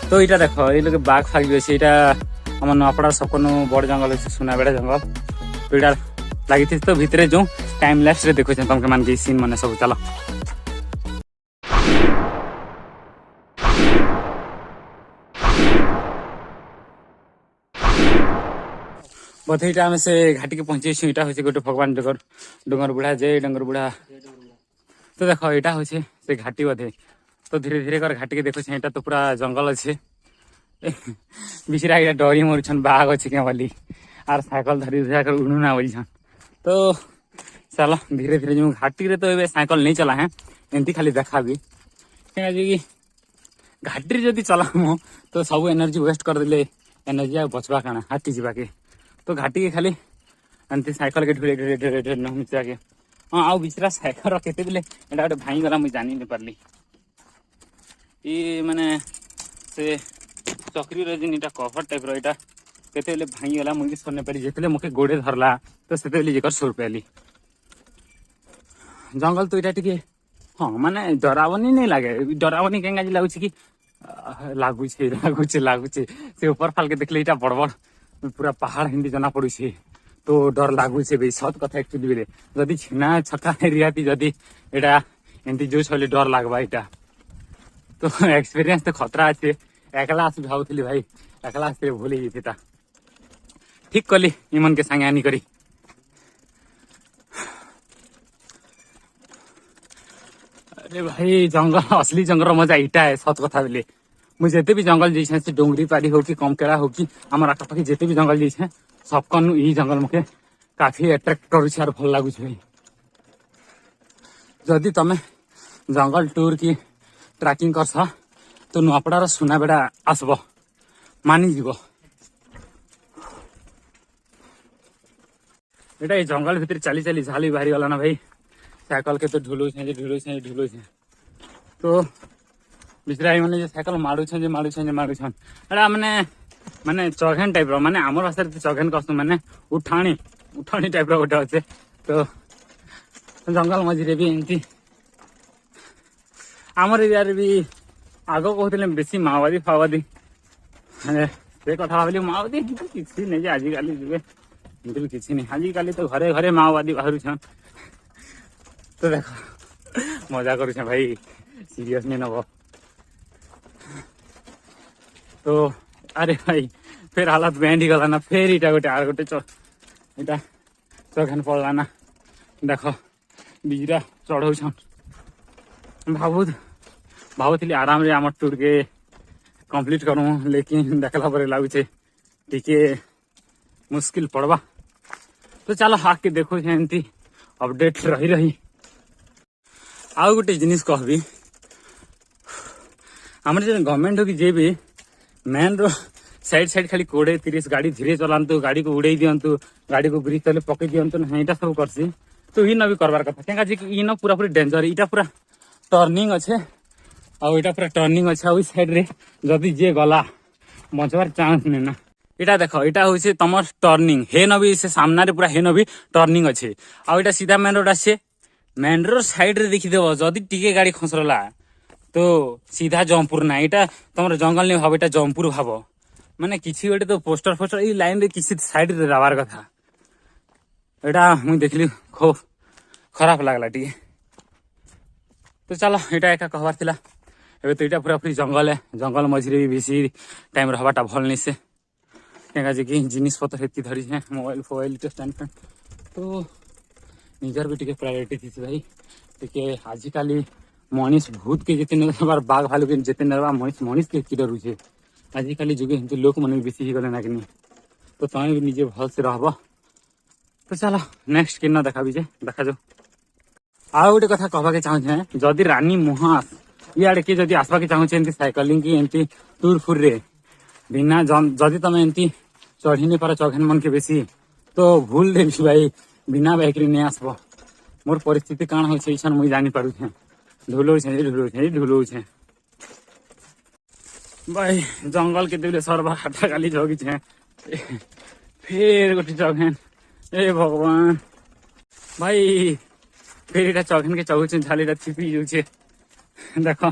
तो यहाँ देख ये लोग बाघ फाग भी अच्छे यहाँ आम नआपड़ा सबको बड़ जंगल अच्छे सुनाबेड़ा जंगल तो यहाँ लगी तो भितर जो टाइम लैप्स देखो तुमके मान सीन मैंने सब चलो बोधे यहाँ आम से घाटी के पहुंचे यहाँ हूँ गोटे भगवान डंगर बुढ़ा जय डंगर बुढ़ा तो देख यहाँ हूँ से घाटी बोधे तो धीरे धीरे कर घाटी के देखो यहाँ तो पूरा जंगल अच्छे बिचरा यहाँ डरी मरुछन बाघ अच्छे क्या बोली आर साइकिल धरी धरा कर उड़ूना बोलछन तो चलो धीरे धीरे जो घाटी रे तो ये साइकिल नहीं चला है एमती खाली देखा भी कि घाटी जदि चलामो तो सब एनर्जी वेस्ट कर देले एनर्जी आ बचवा काना हाटी जीवा के तो घाटी के खाली एमती साइकिल के ढुले ढुले ढुले ढुले नमिचा के हाँ आउ बिचरा साइकिल रखे बेले एटा गोटे भाई गला मुझे जानी नहीं पारली ये माने से चक्री रजनी कभर टाइप रहा केते भाई गला मुझे सरने पारी जिते मुखे गोड़े धरला तो से जेकर सुर पाली जंगल तो यहाँ टे हाँ माने डरावनी नहीं लगे डरावनी कहीं लगुच कि लगुचे लगुचे लगुचे से ऊपर फाल के देखले बड़ बड़ पूरा पहाड़ हिंदी जना पड़ू तो डर लगुचे भाई सत कथा एक्चुअली बेले जदि छेना छक्का रियाती जदि यहाँ एमती जो छले डर लगवा यहाँ तो एक्सपीरियंस तो खतरा अच्छे एकला आस भावुली भाई एकला आस भूल जाता ठीक कली इमन के संगे आनी करी अरे भाई जंगल असली जंगल मजा इटा है सत कथा बेले मुझे भी जंगल जाइए से डोंगरी पाड़ी हो कि कमकेड़ा हो कि आम आखपाखी जिते भी जंगल जाइए सबकन यही जंगल मुखे काफी अट्राक्ट करुच्छे और भल लगुच भाई जदि तमें जंगल टूर की ट्रैकिंग करस तो नुआपड़ार सुनाबेड़ा आसब मानिज ये जंगल भितर चली चली झाली बाहरी गला ना भाई साइकिल के तो ढुलो तो बिचरा मैंने साइकिल मारुछन एटा माने चघेन टाइप माने आम भाषा चघेन कस माने उठाणी टाइप गोटे अच्छे तो जंगल मझे भी एमती आमर एरिया भी आग कहते बेसी माओवादी फाओवादी से कथा भाविली माओवादी किसी नहीं आजिकल जुगे भी किसी नहीं आजिकल तो घरे घरे माओवादी बाहर तो देखो मजा करुछ भाई सीरियस नहीं नब तो अरे भाई फिर हालत बैंड ही गला ना फिर इटा गोटे आर गोटे इटा चघेन पड़ला ना देख बिजरा चढ़ौछन भावुली आराम रे आम टूर के कंप्लीट करूँ लेकिन देखला पर लगुचे टिके मुश्किल पड़वा तो चलो आके देखो एमती अपडेट रही रही आउ गोटे जिनिस कहबी आम गवर्नमेंट हो कि जे भी मेन रो साइड साइड खाली 20-30 गाड़ी धीरे चलातु गाड़ी को उड़े दिंतु गाड़ी को ब्रिज तले पकई दिंतु ना यहाँ सब करसी तो इन भी करवार कथा क्या इन पूरा पूरी डेंजर यहाँ पूरा टर्निंग अच्छे आटा पूरा टर्निंग अच्छे उस साइड रे जदि जे गला बचवार चांस नहीं ना यहाँ देख यहाँ हूँ तुम टर्निंग हेन भी से सामने पूरा हेन भी टर्निंग अच्छे आटा सीधा मेन रोड आसे मेन रोड साइड रे देखीदेव जदि टिके गाड़ी खसरला तो सीधा जमपुर ना यहाँ तुम जंगल नहीं भाव यहाँ जमपुर भाव माने किसी गोटे तो पोस्टर फोस्टर ये लाइन रे किसी साइड रे दबार कथा यहाँ मुझे देखली खूब खराब लगला टी तो चलो यहाँ एका कहबार थिला एबे तो यहाँ पूरा पूरी जंगल है जंगल मझे भी बेसी टाइम रहाटा भल नहीं से क्या कि जिनिस पतर हेतु धरी है मोबाइल फोबाइल स्टैंड फैंड तो निजर भी टिके प्रायोरिटी थी भाई टिके आजिकल मनीष भूत के जितने नरबार बाघ भालू के जितने नरबार मनीष के डरुचे आजिकल जुगे हिंदी लोक मन बेसी ही गले ना कि तो तुम्हें भी निजे भल से रहब तो चलो नेक्स्ट कि देखा देखा जाओ आउ गोटे कथा कहवाके चाहूँ जदि रानी मुहास इे किए जब आसवा के चाहूँ साइकिलिंग की एमती टूर फुर रे बिना जदि तुम एमती चढ़ी नहीं पार चघेन मन के बेसी तो भूल दे भाई बिना बाइक नहीं आसब मोर परिस्थिति काण हो मुझे जानी पारुछे ढुलौछे भाई जंगल के सर्वा हाटा गाली जगी फिर गोटे चघेन ए भगवान भाई फिर यहाँ चघेन के चौचे झाली छिपी जाऊे देख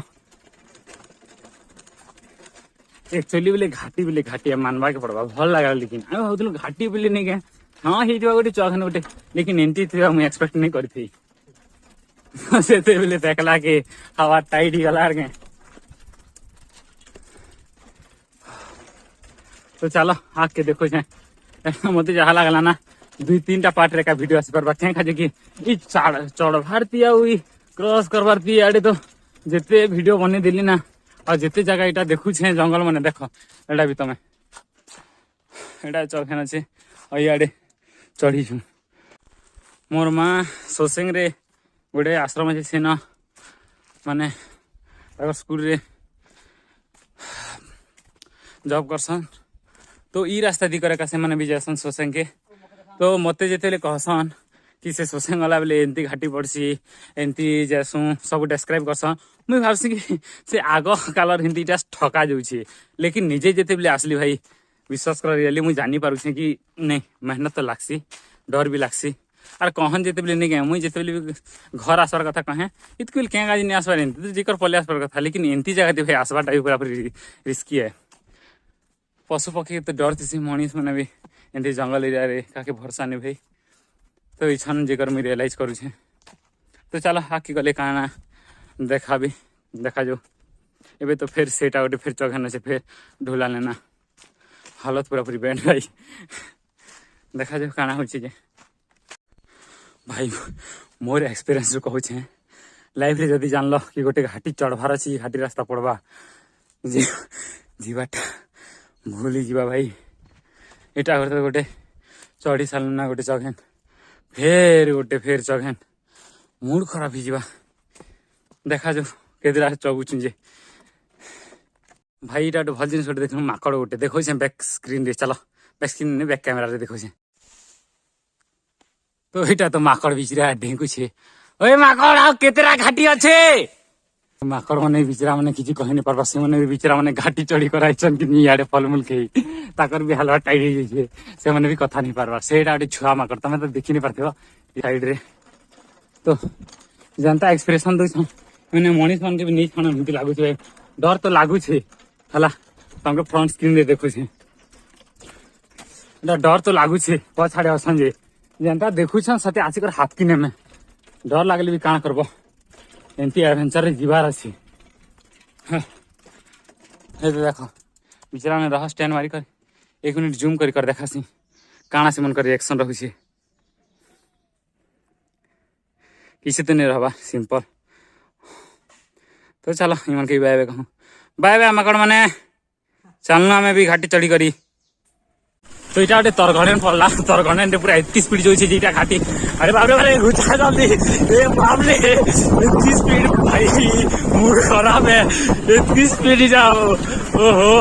एक्चुअली बोले घाटी मानवा के पड़वा भल लगा लेकिन आम भावुलु घाटी बोले नहीं क्या हाँ हो गोटे चौक गोटे लेकिन एमती थी मुझे एक्सपेक्ट नहीं करी से देखला के हवा टाइट गला के तो चलो आके देखो मत जहा लगला ना 2-3टा पार्ट रे वीडियो आस पार क्या खाजे कि चढ़ भारती क्रॉस करवार थी आड़े तो जिते वीडियो बने दिली ना और जिते जगह यहाँ देखु जंगल मैंने देख एटा भी तुम एटा चौखेन अच्छे और इे चढ़ी छु मोर माँ सोसेंग रे गोटे आश्रम अच्छे सेन माने स्कूल रे जॉब करसन तो ई रास्ता दी करे से मैंने भी जासन सोसेंग के तो मते जिते कहसन कि से सोसेंग वाला बेले एमती घाटी पड़सी एमती जैसू सब डेस्क्राइब करसन मुझे भावसी कि से आग कालर हिंदी ठका जाऊे लेकिन निजे जिते बेले आसली भाई विश्वास कर रियली मुझे जानी पारुछे कि नहीं मेहनत तो लागसी डर भी लागसी आर कहन जिते बेले नहीं गए मुझे जिते बेले घर आसबार कथा कहे इतक बेले क्या नहीं आसबार एमती तो जिकर पल्ले आसबार कथा लेकिन एमती जगह भाई आसबार टाइप पूरा रिस्की है पशु पक्षी तो डर थी मनीष मैंने भी एमती जंगल एरिया रे काके भरोसा नहीं भाई तो इच्छन जेकर मुझे रियलाइज करुचे तो चलो आके गले काना देखा जो एबे तो फिर सेटा गोटे फिर चौघान से फिर ढोला लेना हालत पूरा पूरी बैंड भाई देखा जो काना हो भाई मोर एक्सपीरियंस जो कहूँ लाइफ रे जदि जान लो कि गोटे घाटी चढ़वार अच्छी घाटी रास्ता पड़वा जीवाटा भूली जीवा भाई एटा करते गोटे चढ़ी सारू ना गोटे चघेन फिर चघेन मूड खराब हो देखा जो के चगुचु जे भाई इटा भल जिन देख माकड़ गोटे देखो बैक स्क्रीन रे चलो बैक स्क्रीन ने बैक कैमेरा रे देखो तो यहाँ तो माकड़ बिचरा ढेंकु छे ओए माकड़ आ केतेरा घाटी अच्छे माकड़ मैंने बिचरा मैंने किसी कही नहीं पार्बा से मैंने बिचरा मैंने घाटी चढ़ी कराइछन कि इे फलमूल खेई ताकर भी हालत टाइट हो से मैंने भी कथा नहीं पार्बार से गोटे छुआ माकड़ तुम तो देखी नहीं पार्थ साइड रे तो जनता एक्सप्रेशन दो मैंने मनीष मान के भी नहीं खाना एमती लगुच डर तो लगुच है तुमको फ्रंट स्क्रीन रे देखु डर तो लगुच पछाड़े असन जे जनता देखुन सते आसिक हाथ किने में डर लगले भी काण करब एमती एडवेंचर जीवार अच्छे देख बिचरा ने रह स्टैंड मारिक 1 मिनट जूम कर देखासी काଣା से मन कर रिएक्शन रखुचे किसी तो नहीं रहबा सिंपल तो चलो इमान के बाय बाय कहूँ बाय बाय माकड़ माने चलना आम भी घाटी चढ़ी करी तो यहाँ गोटे तरघड़े पड़ला तरघड़े पूरा एत स्पीड जाऊे जीटा घाटी अरे बाबरे भाई घुचा जल्दी बाबले एत स्पीड भाई मूड खराब है एत स्पीड जाओ ओहो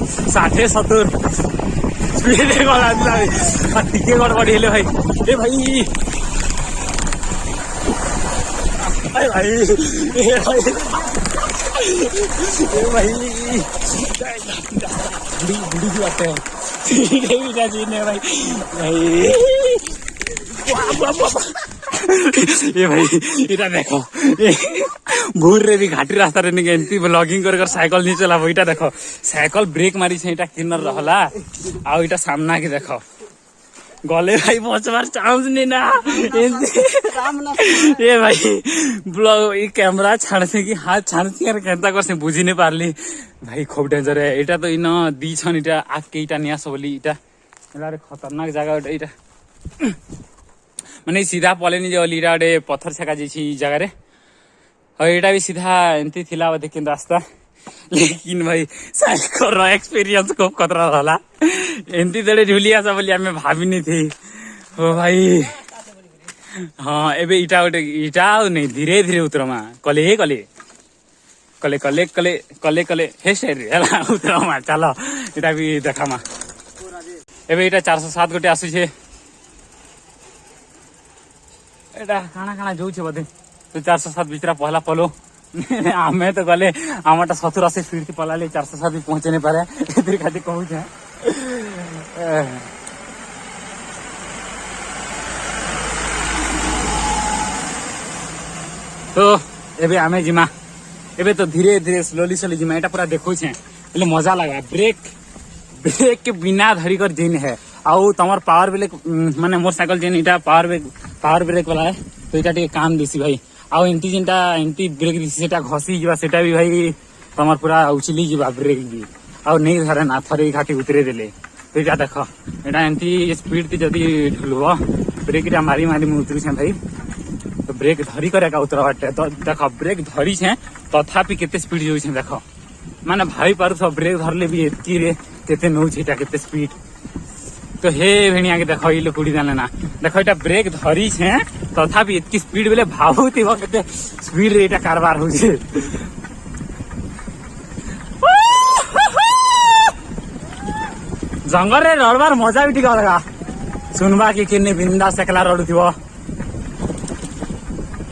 60-70 स्पीड गला टिके गड़बड़ी हेले भाई ए भाई ए भाई बुढ़ी की बात है भाई ये भाई इटा देखो भूर रे भी घाटी रास्ता रे नहीं एमती ब्लॉगिंग कर साइकिल नहीं चला इटा देखो साइकिल ब्रेक मारी छे इटा किनर रहला आ इटा सामना के देखो गले भाई बचवार चांस नहीं ना ये भाई ब्लॉग ये कैमरा छाड़ से कि हाथ छाड़ से यार केनता कर से बुझी नहीं पारली भाई खूब डेंजर है इटा तो इन दी छन इटा आग के इटा नहीं आस बोली इटा रे खतरनाक जगह इटा माने सीधा पले नहीं जाओ इटा गोटे पत्थर छेका जाइए जगह रे और इटा भी सीधा एमती थिला बोधे किन रास्ता लेकिन भाई साइकिल एक्सपीरियंस खूब खतरा रहा एमती देड़े झुली आसा बोली आम भाभी नहीं थी ओ भाई हाँ एबे इटा गोटे इटा नहीं धीरे धीरे उतरमा कले कले कले कले कले कले कले हे साइड उतरमा चलो इटा भी देखामा एबे इटा 407 गोटे आसुछे एटा काना काना जाऊे बोधे तो 407 बिचरा पहला पलो आमे तो गले आमटा 70-80 स्पीड थी पला 407 भी पहुंचे नहीं पारे खाती कहूँ तो एबे आमे जिमा एबे तो धीरे धीरे स्लोली स्लोली जिमा एटा पूरा देखो छे એટલે मजा लगा ब्रेक ब्रेक के बिना धरी कर जिन है आउ तमर पावर ब्रेक माने मोटरसाइकिल जिन इटा पावर ब्रेक वाला है तो इटा टे काम देसी भाई आउ एंटी जिनटा एंटी ब्रेक दिसी सेटा घसी जीवा सेटा भी भाई तमर पूरा उछली जीवा ब्रेक भी आउ नहीं धरे ना थरे घाटी उतरे देले तो इटा देखो एटा एंटी स्पीड ती जदी ढलवा ब्रेक इटा मारी मारी मु उतरी छे भाई तो ब्रेक धरी करे का उतरा बाटे तो देखो ब्रेक धरी छे तथापि केते स्पीड जो छे देखो माने भाई पारु सब ब्रेक धरले भी एतकी रे केते नौ छेटा केते स्पीड तो हे भेणिया के देखो इलो कुड़ी जाने ना देखो इटा ब्रेक धरी छे तथापि एतकी स्पीड बेले भाबुती हो केते स्पीड रे इटा कारबार हो छे जंगल रे रड़बार मजा भी ठीक लगा सुनबा कि किन्ने बिंदा सकला रड़ुथिबो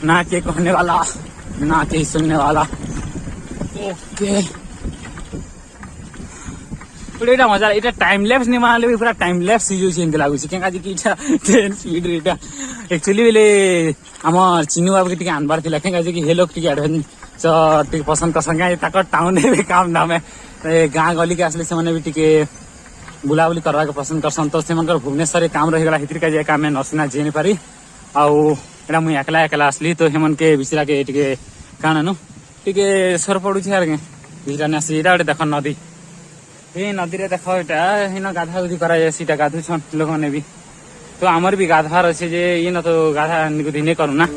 ना के कहने वाला ना के सुनने वाला ओके एटा मजा एटा टाइम लैप्स नहीं मानले भी पूरा टाइम लैप्स जो छिन लागु छी केका जी कि इटा ट्रेन स्पीड रेटा एक्चुअली बेले हमर चिन्नू बाबू के टिके आनबार थिला केका जी कि हेलो टिके एडवेंचर टिके पसंद करसंगा ताक टाउन में काम नाम है गाँ गली के असले से माने भी टिके बुलाबुली करवा के पसंद करसन तो से मनकर भुवनेश्वर काम रही गला हितरी का जे काम में नसना जेन पारी आउ एटा मुई एकला एकला असली तो हेमन के बिसरा के टिके काना नु टिके सर पडु छी आर के बिसरा ना सीधा देख नदी ए नदी रे देख एटा हिन गाधा गुधी करा जाय सीटा गाधु छन लोग माने भी तो हमर भी गाधार अछि जे इन तो गाधा निकुदी नै करू ना।